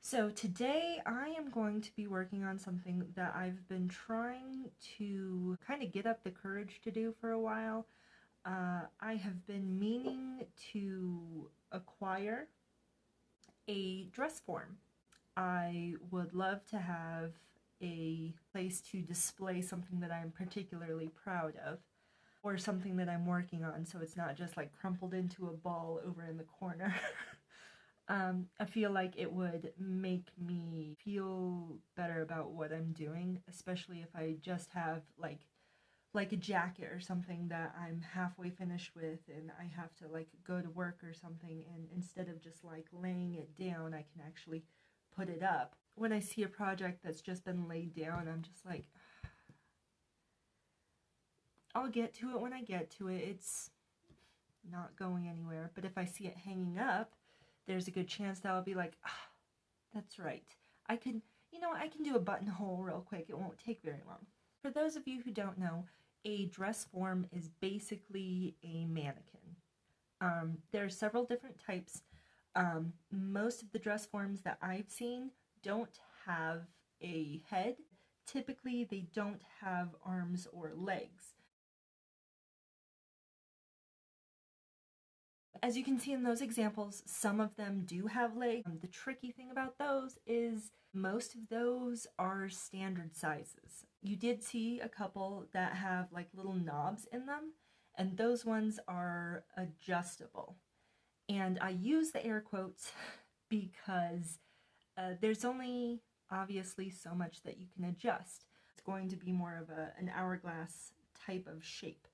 So today I am going to be working on something that I've been trying to kind of get up the courage to do for a while. I have been meaning to acquire a dress form. I would love to have a place to display something that I'm particularly proud of, or something that I'm working on so it's not just like crumpled into a ball over in the corner. I feel like it would make me feel better about what I'm doing, especially if I just have like a jacket or something that I'm halfway finished with and I have to like go to work or something, and instead of just like laying it down, I can actually put it up. When I see a project that's just been laid down, I'm just like, I'll get to it when I get to it. It's not going anywhere. But if I see it hanging up, there's a good chance that I'll be like, ah, that's right. I can, I can do a buttonhole real quick. It won't take very long. For those of you who don't know, a dress form is basically a mannequin. There are several different types. Most of the dress forms that I've seen don't have a head. Typically, they don't have arms or legs. As you can see in those examples, some of them do have legs. The tricky thing about those is most of those are standard sizes. You did see a couple that have like little knobs in them, and those ones are adjustable. And I use the air quotes because there's only obviously so much that you can adjust. It's going to be more of an hourglass type of shape.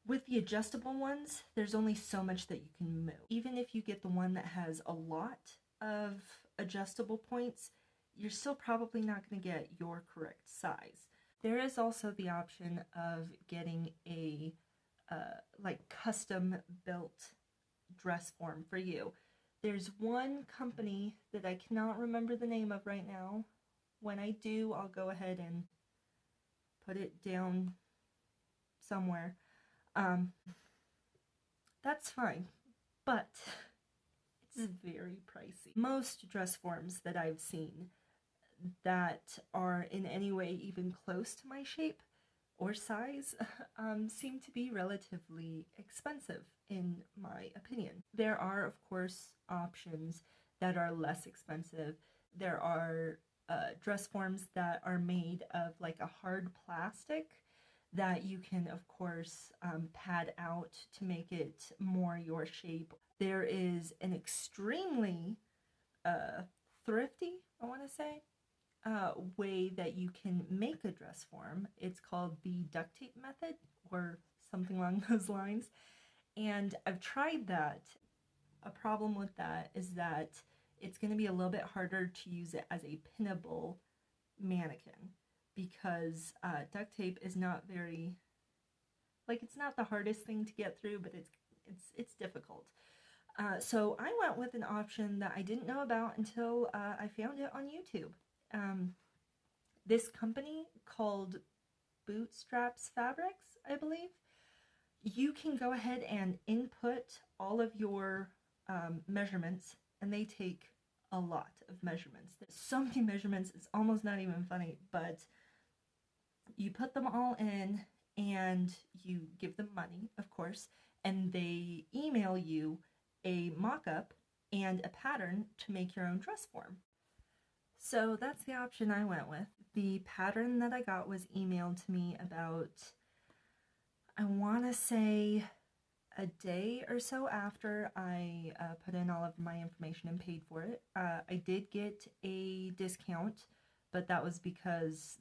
With the adjustable ones, there's only so much that you can move. Even if you get the one that has a lot of adjustable points, you're still probably not going to get your correct size. There is also the option of getting a like custom built dress form for you. There's one company that I cannot remember the name of right now. When I do, I'll go ahead and put it down somewhere. That's fine, but it's very pricey. Most dress forms that I've seen that are in any way even close to my shape or size seem to be relatively expensive, in my opinion. There are, of course, options that are less expensive. There are dress forms that are made of like a hard plastic that you can, of course, pad out to make it more your shape. There is an extremely thrifty, I want to say, way that you can make a dress form. It's called the duct tape method or something along those lines. And I've tried that. A problem with that is that it's going to be a little bit harder to use it as a pinnable mannequin, because duct tape is not very, like, it's not the hardest thing to get through, but it's difficult. So I went with an option that I didn't know about until I found it on YouTube. This company called Bootstraps Fabrics, I believe. You can go ahead and input all of your measurements, and they take a lot of measurements. There's so many measurements, it's almost not even funny, but you put them all in and you give them money, of course, and they email you a mock-up and a pattern to make your own dress form. So that's the option I went with. The pattern that I got was emailed to me about, I want to say, a day or so after I put in all of my information and paid for it. I did get a discount, but that was because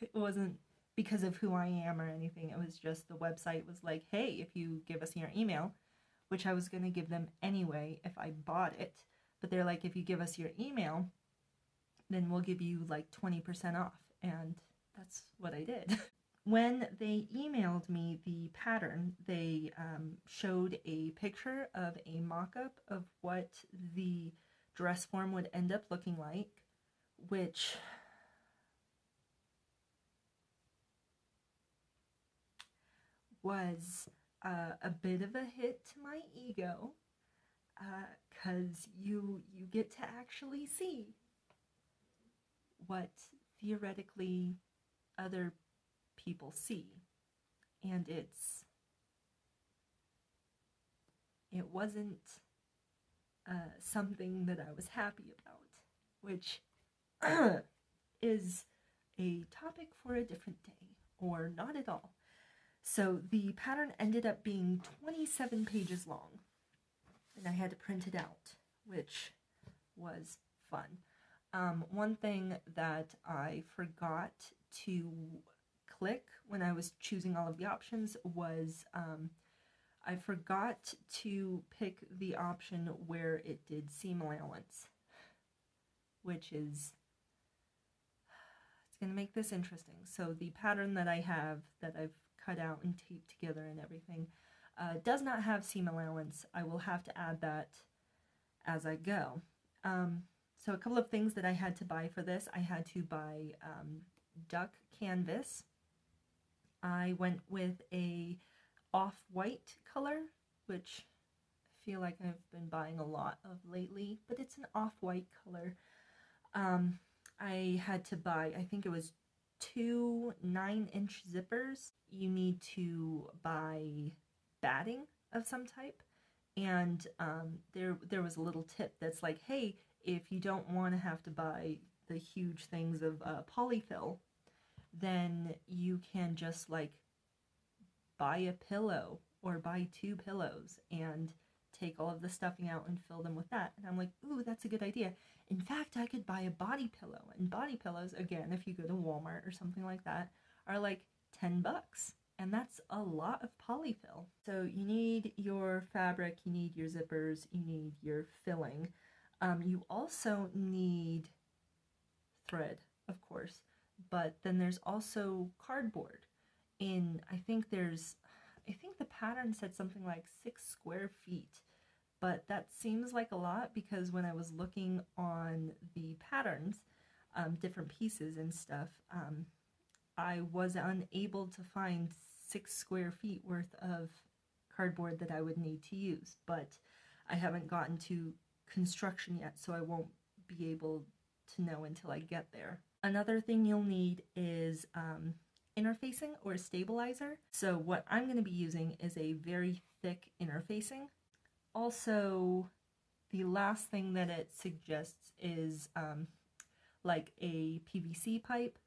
it wasn't because of who I am or anything. It was just the website was like, hey, if you give us your email, which I was going to give them anyway if I bought it, but they're like, if you give us your email, then we'll give you like 20% off, and that's what I did. When they emailed me the pattern, they showed a picture of a mock-up of what the dress form would end up looking like, which was a bit of a hit to my ego. 'cause you get to actually see what theoretically other people see, and it wasn't something that I was happy about, which is a topic for a different day, or not at all. So the pattern ended up being 27 pages long, and I had to print it out, which was fun. One thing that I forgot to click when I was choosing all of the options was I forgot to pick the option where it did seam allowance, which is, it's going to make this interesting. So the pattern that I have, that I've cut out and taped together and everything, does not have seam allowance. I will have to add that as I go. So a couple of things that I had to buy for this. I had to buy duck canvas. I went with a off-white color, which I feel like I've been buying a lot of lately, but it's an off-white color. I had to buy, I think it was 2 9-inch zippers. You need to buy batting of some type, and there was a little tip that's like, hey, if you don't want to have to buy the huge things of polyfill, then you can just like buy a pillow or buy 2 pillows and take all of the stuffing out and fill them with that. And I'm like, ooh, that's a good idea. In fact, I could buy a body pillow, and body pillows, again, if you go to Walmart or something like that, are like $10, and that's a lot of polyfill. So you need your fabric, you need your zippers, you need your filling. You also need thread, of course, but then there's also cardboard. I think the pattern said something like 6 square feet, but that seems like a lot because when I was looking on the patterns, different pieces and stuff, I was unable to find 6 square feet worth of cardboard that I would need to use, but I haven't gotten to construction yet, so I won't be able to know until I get there. Another thing you'll need is interfacing or stabilizer. So what I'm going to be using is a very thick interfacing. Also, the last thing that it suggests is like a PVC pipe,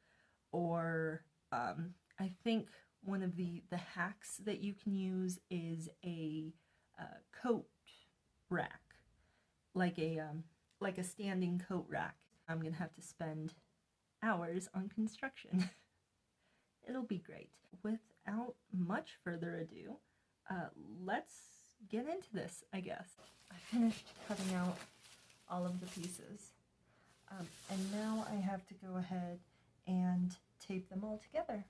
or I think one of the hacks that you can use is a coat rack, like a standing coat rack. I'm gonna have to spend hours on construction. It'll be great. Without much further ado, let's get into this, I guess. I finished cutting out all of the pieces, and now I have to go ahead and tape them all together.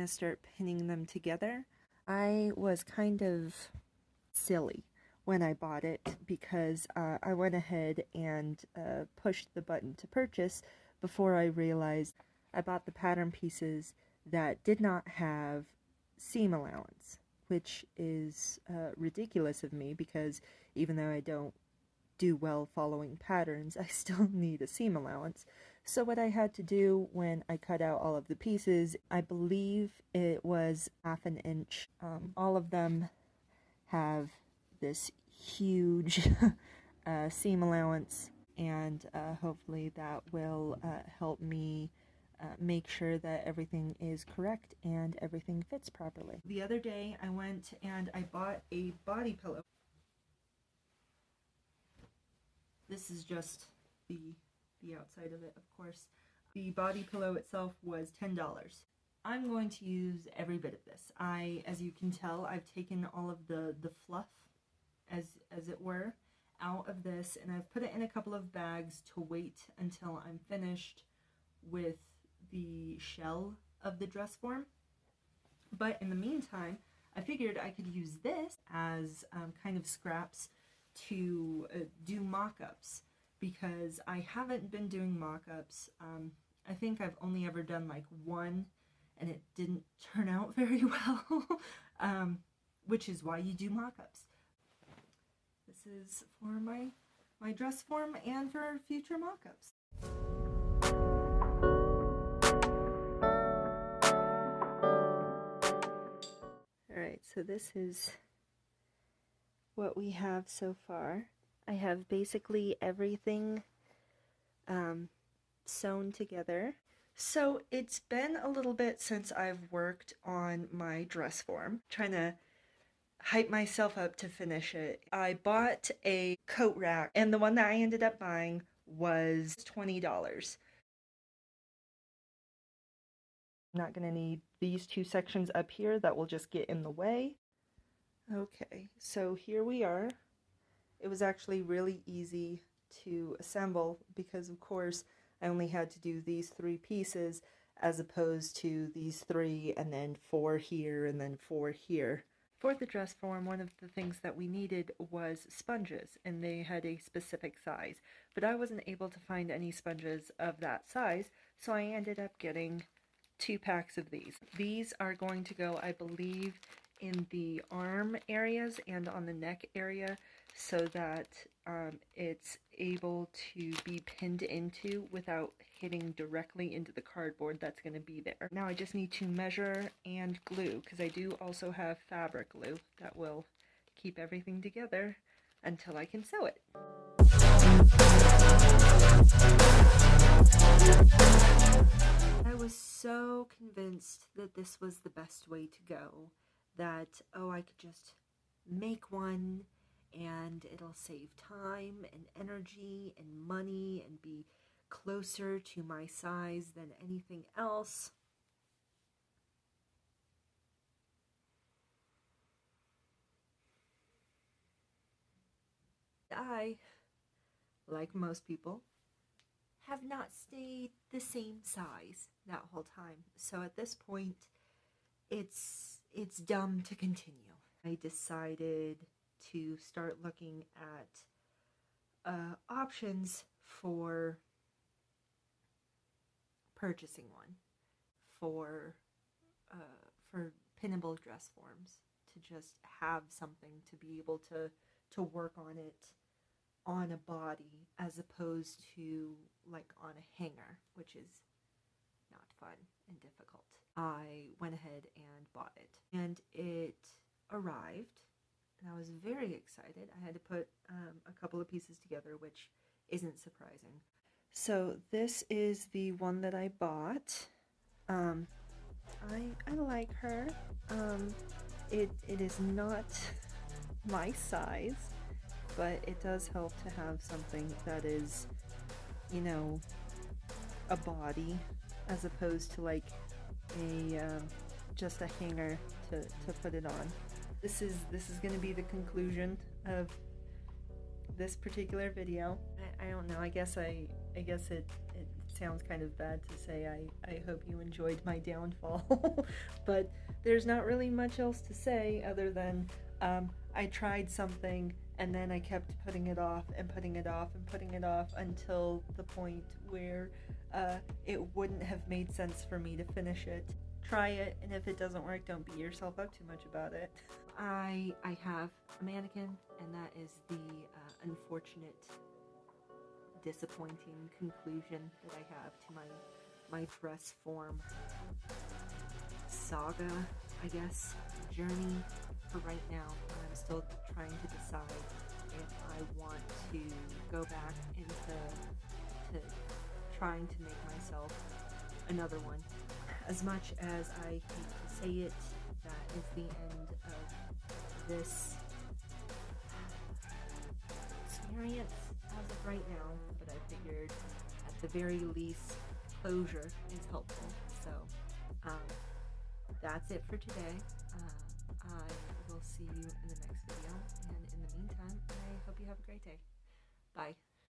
Start pinning them together. I was kind of silly when I bought it because I went ahead and pushed the button to purchase before I realized I bought the pattern pieces that did not have seam allowance, which is ridiculous of me because even though I don't do well following patterns, I still need a seam allowance. So what I had to do when I cut out all of the pieces, I believe it was 1/2 inch. All of them have this huge seam allowance, and hopefully that will help me make sure that everything is correct and everything fits properly. The other day I went and I bought a body pillow. This is just the outside of it, of course. The body pillow itself was $10. I'm going to use every bit of this. As you can tell, I've taken all of the fluff, as it were, out of this, and I've put it in a couple of bags to wait until I'm finished with the shell of the dress form. But in the meantime, I figured I could use this as kind of scraps to do mock-ups, because I haven't been doing mock-ups. I think I've only ever done like one, and it didn't turn out very well, which is why you do mock-ups. This is for my dress form and for future mock-ups. Alright, so this is what we have so far. I have basically everything sewn together. So it's been a little bit since I've worked on my dress form, trying to hype myself up to finish it. I bought a coat rack, and the one that I ended up buying was $20. I'm not gonna need these two sections up here that will just get in the way. Okay, so here we are. It was actually really easy to assemble because, of course, I only had to do these 3 pieces as opposed to these 3 and then 4 here and then 4 here. For the dress form, one of the things that we needed was sponges, and they had a specific size, but I wasn't able to find any sponges of that size, so I ended up getting 2 packs of these. These are going to go, I believe, in the arm areas and on the neck area, so that it's able to be pinned into without hitting directly into the cardboard that's going to be there. Now I just need to measure and glue, because I do also have fabric glue that will keep everything together until I can sew it. I was so convinced that this was the best way to go, that, oh, I could just make one and it'll save time and energy and money and be closer to my size than anything else. I, like most people, have not stayed the same size that whole time. So at this point, it's dumb to continue. I decided to start looking at options for purchasing one for pinnable dress forms, to just have something to be able to work on it on a body as opposed to like on a hanger, which is not fun and difficult. I went ahead and bought it, and it arrived, and I was very excited. I had to put a couple of pieces together, which isn't surprising. So this is the one that I bought. I like her. It is not my size, but it does help to have something that is, you know, a body as opposed to like a just a hanger to put it on. This is going to be the conclusion of this particular video. I don't know. I guess it sounds kind of bad to say I hope you enjoyed my downfall, but there's not really much else to say other than I tried something and then I kept putting it off and putting it off and putting it off until the point where it wouldn't have made sense for me to finish it. Try it, and if it doesn't work, don't beat yourself up too much about it. I have a mannequin, and that is the unfortunate, disappointing conclusion that I have to my dress form saga, I guess, journey for right now. I'm still trying to decide if I want to go back into trying to make myself another one. As much as I hate to say it, that is the end of this experience as of right now, but I figured at the very least closure is helpful. So that's it for today. I will see you in the next video, and in the meantime, I hope you have a great day. Bye.